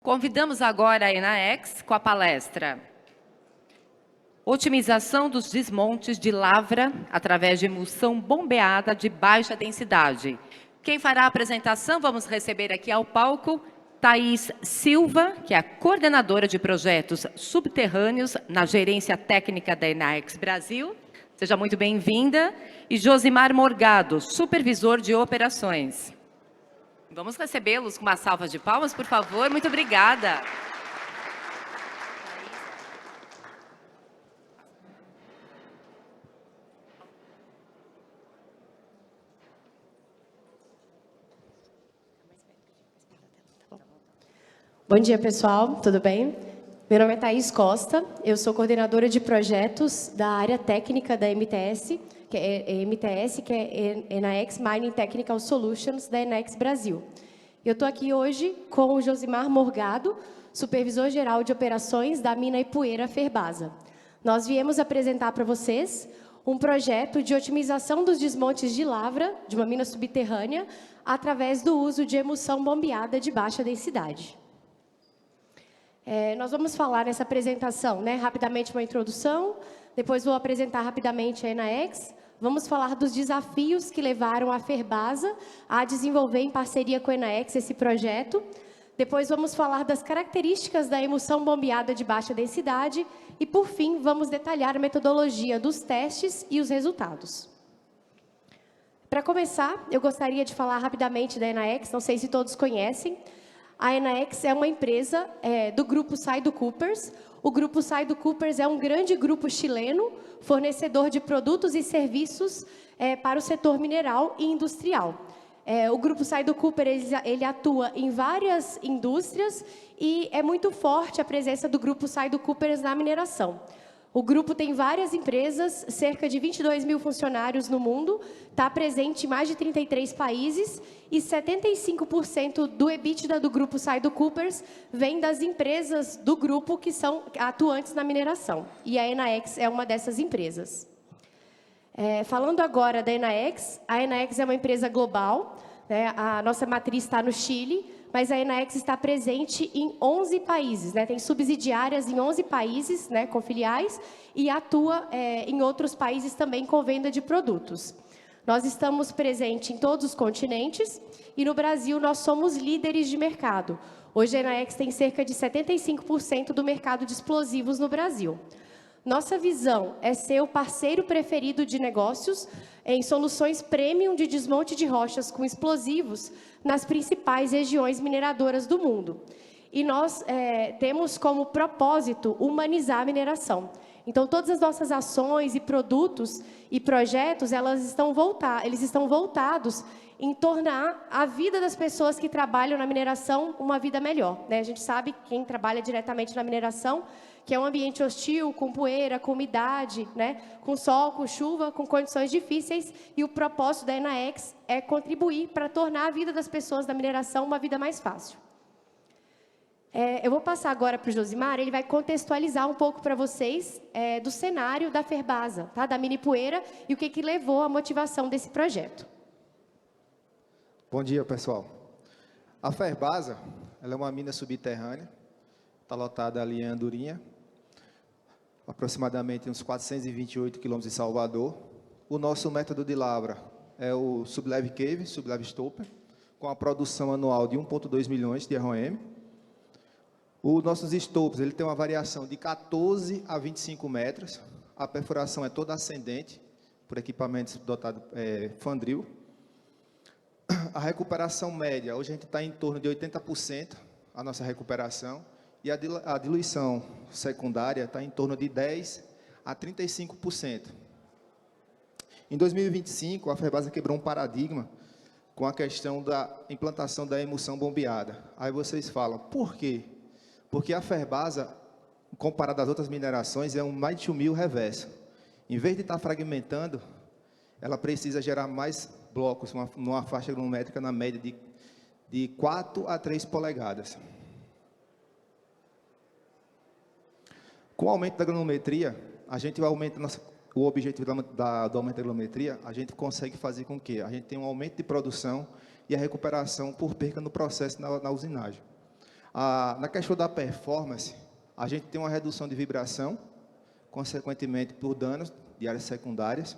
Convidamos agora a Enaex com a palestra Otimização dos desmontes de lavra através de emulsão bombeada de baixa densidade. Quem fará a apresentação, vamos receber aqui ao palco Thaís Silva, que é a coordenadora de projetos subterrâneos na gerência técnica da Enaex Brasil. Seja muito bem-vinda. E Josimar Morgado, supervisor de operações. Vamos recebê-los com uma salva de palmas, por favor. Muito obrigada. Bom dia, pessoal. Tudo bem? Meu nome é Thaís Costa. Eu sou coordenadora de projetos da área técnica da MTS, que é Enaex Mining Technical Solutions, da Enaex Brasil. Eu estou aqui hoje com o Josimar Morgado, supervisor-geral de operações da mina Ipueira Ferbasa. Nós viemos apresentar para vocês um projeto de otimização dos desmontes de lavra de uma mina subterrânea através do uso de emulsão bombeada de baixa densidade. Nós vamos falar nessa apresentação, rapidamente uma introdução, depois vou apresentar rapidamente a Enaex, vamos falar dos desafios que levaram a Ferbasa a desenvolver em parceria com a Enaex esse projeto, depois vamos falar das características da emulsão bombeada de baixa densidade e, por fim, vamos detalhar a metodologia dos testes e os resultados. Para começar, eu gostaria de falar rapidamente da Enaex, não sei se todos conhecem. A Enaex é uma empresa do grupo Saido-Coopers. O grupo Saido-Coopers é um grande grupo chileno, fornecedor de produtos e serviços para o setor mineral e industrial. O grupo Saido-Coopers ele atua em várias indústrias e é muito forte a presença do grupo Saido-Coopers na mineração. O grupo tem várias empresas, cerca de 22 mil funcionários no mundo, está presente em mais de 33 países e 75% do EBITDA do grupo Saido-Coopers vem das empresas do grupo que são atuantes na mineração. E a Enaex é uma dessas empresas. Falando agora da Enaex, a Enaex é uma empresa global, a nossa matriz está no Chile, mas a Enaex está presente em 11 países, tem subsidiárias em 11 países, com filiais, e atua em outros países também com venda de produtos. Nós estamos presentes em todos os continentes e no Brasil nós somos líderes de mercado. Hoje a Enaex tem cerca de 75% do mercado de explosivos no Brasil. Nossa visão é ser o parceiro preferido de negócios em soluções premium de desmonte de rochas com explosivos nas principais regiões mineradoras do mundo. E nós temos como propósito humanizar a mineração. Então, todas as nossas ações e produtos e projetos, eles estão voltados em tornar a vida das pessoas que trabalham na mineração uma vida melhor. A gente sabe, quem trabalha diretamente na mineração, que é um ambiente hostil, com poeira, com umidade, com sol, com chuva, com condições difíceis, e o propósito da Enaex é contribuir para tornar a vida das pessoas da mineração uma vida mais fácil. Eu vou passar agora para o Josimar, ele vai contextualizar um pouco para vocês do cenário da Ferbasa, da mina Ipueira, e o que levou à motivação desse projeto. Bom dia, pessoal. A Ferbasa, ela é uma mina subterrânea, está lotada ali em Andorinha, aproximadamente uns 428 quilômetros de Salvador. O nosso método de lavra é o Subleve Cave, Subleve Stopper, com a produção anual de 1,2 milhões de ROM. Os nossos stopes, ele tem uma variação de 14 a 25 metros. A perfuração é toda ascendente, por equipamentos dotados Fandril. A recuperação média, hoje a gente está em torno de 80%, a nossa recuperação. E a diluição secundária está em torno de 10% a 35%. Em 2025, a Ferbasa quebrou um paradigma com a questão da implantação da emulsão bombeada. Aí vocês falam, por quê? Porque a Ferbasa, comparada às outras minerações, é um mine to mill reverso. Em vez de estar fragmentando, ela precisa gerar mais blocos, numa faixa granulométrica na média de 4 a 3 polegadas. Com o aumento da granulometria, a gente aumenta o objetivo do aumento da granulometria, a gente consegue fazer com que a gente tenha um aumento de produção e a recuperação por perca no processo na usinagem. Na questão da performance, a gente tem uma redução de vibração, consequentemente por danos de áreas secundárias,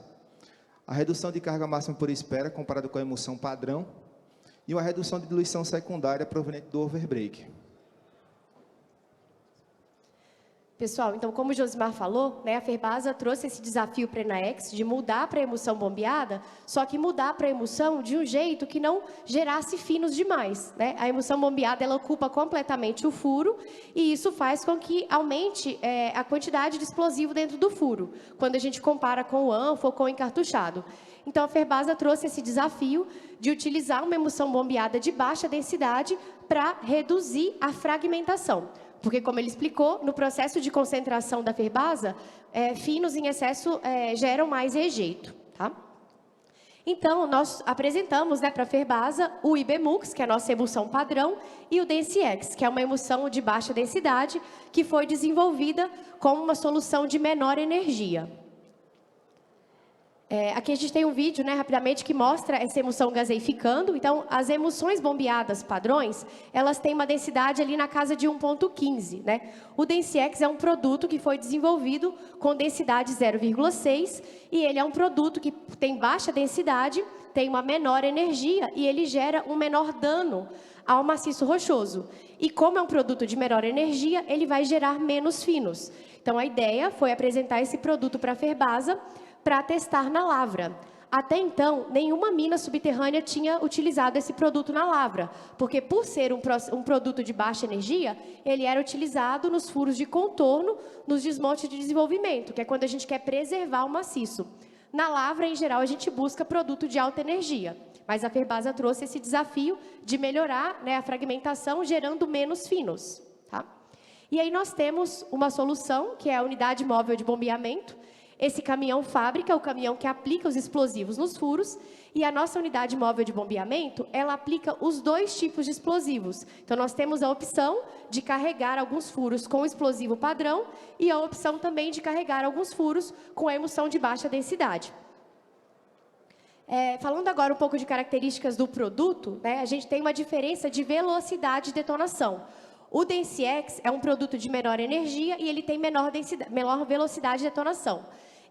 a redução de carga máxima por espera comparado com a emulsão padrão e uma redução de diluição secundária proveniente do overbreak. Pessoal, então, como o Josimar falou, né, a Ferbasa trouxe esse desafio para a Enaex de mudar para a emulsão bombeada, só que mudar para a emulsão de um jeito que não gerasse finos demais, né? A emulsão bombeada, ela ocupa completamente o furo e isso faz com que aumente a quantidade de explosivo dentro do furo, quando a gente compara com o ANFO ou com o encartuchado. Então, a Ferbasa trouxe esse desafio de utilizar uma emulsão bombeada de baixa densidade para reduzir a fragmentação. Porque, como ele explicou, no processo de concentração da Ferbasa, finos em excesso geram mais rejeito. Tá? Então, nós apresentamos, né, para a Ferbasa o IBMUX, que é a nossa emulsão padrão, e o DensiX, que é uma emulsão de baixa densidade, que foi desenvolvida como uma solução de menor energia. Aqui a gente tem um vídeo, né, rapidamente, que mostra essa emulsão gaseificando. Então, as emulsões bombeadas padrões, elas têm uma densidade ali na casa de 1,15, né? O DensiX é um produto que foi desenvolvido com densidade 0,6 e ele é um produto que tem baixa densidade, tem uma menor energia e ele gera um menor dano ao maciço rochoso. E como é um produto de menor energia, ele vai gerar menos finos. Então, a ideia foi apresentar esse produto para a Ferbasa para testar na lavra. Até então, nenhuma mina subterrânea tinha utilizado esse produto na lavra, porque por ser um produto de baixa energia, ele era utilizado nos furos de contorno, nos desmontes de desenvolvimento, que é quando a gente quer preservar o maciço. Na lavra, em geral, a gente busca produto de alta energia, mas a Ferbasa trouxe esse desafio de melhorar, né, a fragmentação, gerando menos finos. Tá? E aí nós temos uma solução, que é a unidade móvel de bombeamento. Esse caminhão fábrica é o caminhão que aplica os explosivos nos furos e a nossa unidade móvel de bombeamento, ela aplica os dois tipos de explosivos. Então, nós temos a opção de carregar alguns furos com explosivo padrão e a opção também de carregar alguns furos com a emulsão de baixa densidade. Falando agora um pouco de características do produto, né, a gente tem uma diferença de velocidade de detonação. O DensiX é um produto de menor energia e ele tem menor velocidade de detonação.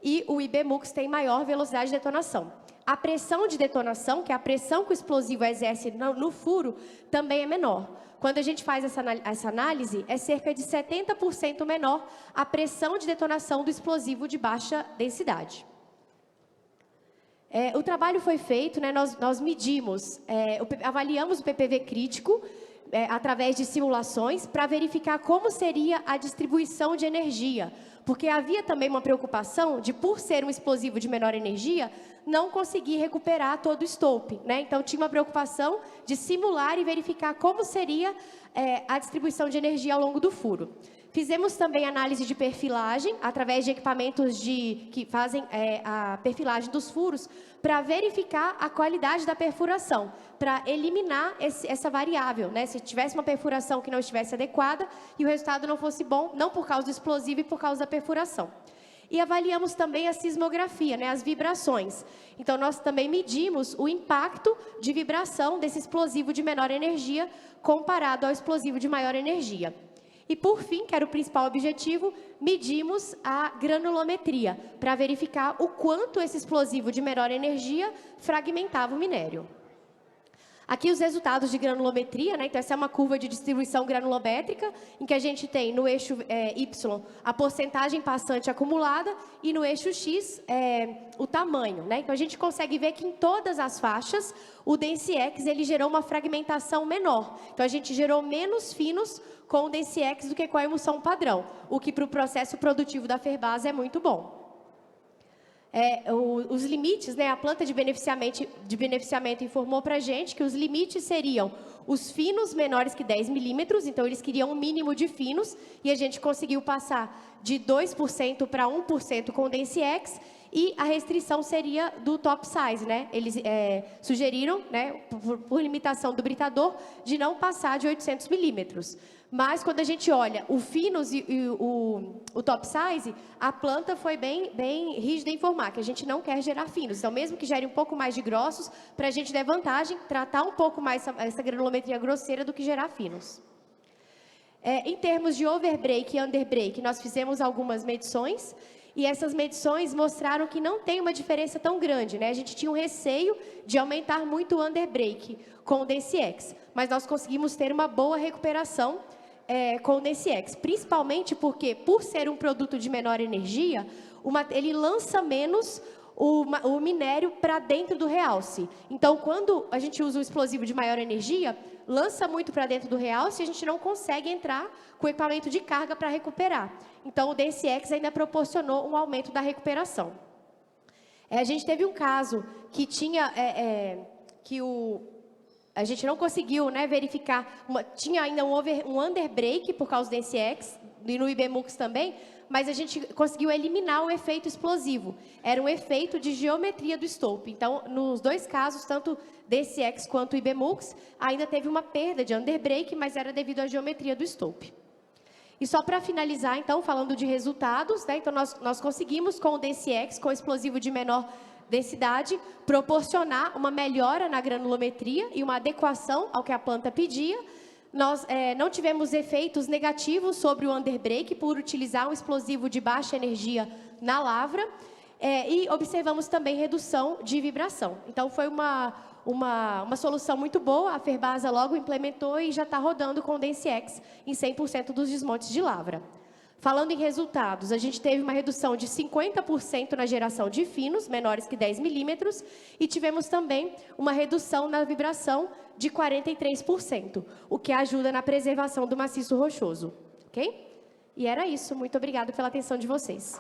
E o IBMUX tem maior velocidade de detonação. A pressão de detonação, que é a pressão que o explosivo exerce no furo, também é menor. Quando a gente faz essa análise, é cerca de 70% menor a pressão de detonação do explosivo de baixa densidade. O trabalho foi feito, né, nós medimos, avaliamos o PPV crítico, através de simulações, para verificar como seria a distribuição de energia. Porque havia também uma preocupação de, por ser um explosivo de menor energia, não conseguir recuperar todo o estope, né? Então, tinha uma preocupação de simular e verificar como seria a distribuição de energia ao longo do furo. Fizemos também análise de perfilagem, através de equipamentos que fazem a perfilagem dos furos, para verificar a qualidade da perfuração, para eliminar essa variável, né? Se tivesse uma perfuração que não estivesse adequada e o resultado não fosse bom, não por causa do explosivo e por causa da perfuração. E avaliamos também a sismografia, né, as vibrações. Então, nós também medimos o impacto de vibração desse explosivo de menor energia comparado ao explosivo de maior energia. E, por fim, que era o principal objetivo, medimos a granulometria, para verificar o quanto esse explosivo de menor energia fragmentava o minério. Aqui os resultados de granulometria, né? Então, essa é uma curva de distribuição granulométrica, em que a gente tem no eixo Y a porcentagem passante acumulada e no eixo X o tamanho, né? Então, a gente consegue ver que em todas as faixas o DensiX ele gerou uma fragmentação menor. Então, a gente gerou menos finos com o DensiX do que com a emulsão padrão, o que para o processo produtivo da Ferbasa é muito bom. Os limites, né, a planta de beneficiamento informou para a gente que os limites seriam os finos menores que 10 milímetros, então eles queriam um mínimo de finos, e a gente conseguiu passar de 2% para 1% com o DensiX, e a restrição seria do top size, né? Eles sugeriram, né, por limitação do britador, de não passar de 800 milímetros. Mas, quando a gente olha o finos e o top size, a planta foi bem rígida em informar que a gente não quer gerar finos. Então, mesmo que gere um pouco mais de grossos, para a gente der vantagem, tratar um pouco mais essa granulometria grosseira do que gerar finos. Em termos de overbreak e underbreak, nós fizemos algumas medições e essas medições mostraram que não tem uma diferença tão grande, né? A gente tinha um receio de aumentar muito o underbreak com o DCX, mas nós conseguimos ter uma boa recuperação com o DCX, principalmente porque, por ser um produto de menor energia, ele lança menos o minério para dentro do realce. Então, quando a gente usa um explosivo de maior energia, lança muito para dentro do realce e a gente não consegue entrar com equipamento de carga para recuperar. Então, o DCX ainda proporcionou um aumento da recuperação. A gente teve um caso que tinha a gente não conseguiu, né, verificar, tinha ainda um underbreak por causa do DCX, e no IBMUX também, mas a gente conseguiu eliminar o efeito explosivo. Era um efeito de geometria do estope. Então, nos dois casos, tanto DCX quanto IBMUX, ainda teve uma perda de underbreak, mas era devido à geometria do estope. E só para finalizar, então, falando de resultados, né, então nós conseguimos, com o DCX, com o explosivo de menor densidade, proporcionar uma melhora na granulometria e uma adequação ao que a planta pedia. Nós não tivemos efeitos negativos sobre o underbreak por utilizar um explosivo de baixa energia na lavra e observamos também redução de vibração. Então, foi uma solução muito boa, a Ferbasa logo implementou e já está rodando com o DCX em 100% dos desmontes de lavra. Falando em resultados, a gente teve uma redução de 50% na geração de finos, menores que 10 milímetros, e tivemos também uma redução na vibração de 43%, o que ajuda na preservação do maciço rochoso. Ok? E era isso. Muito obrigada pela atenção de vocês.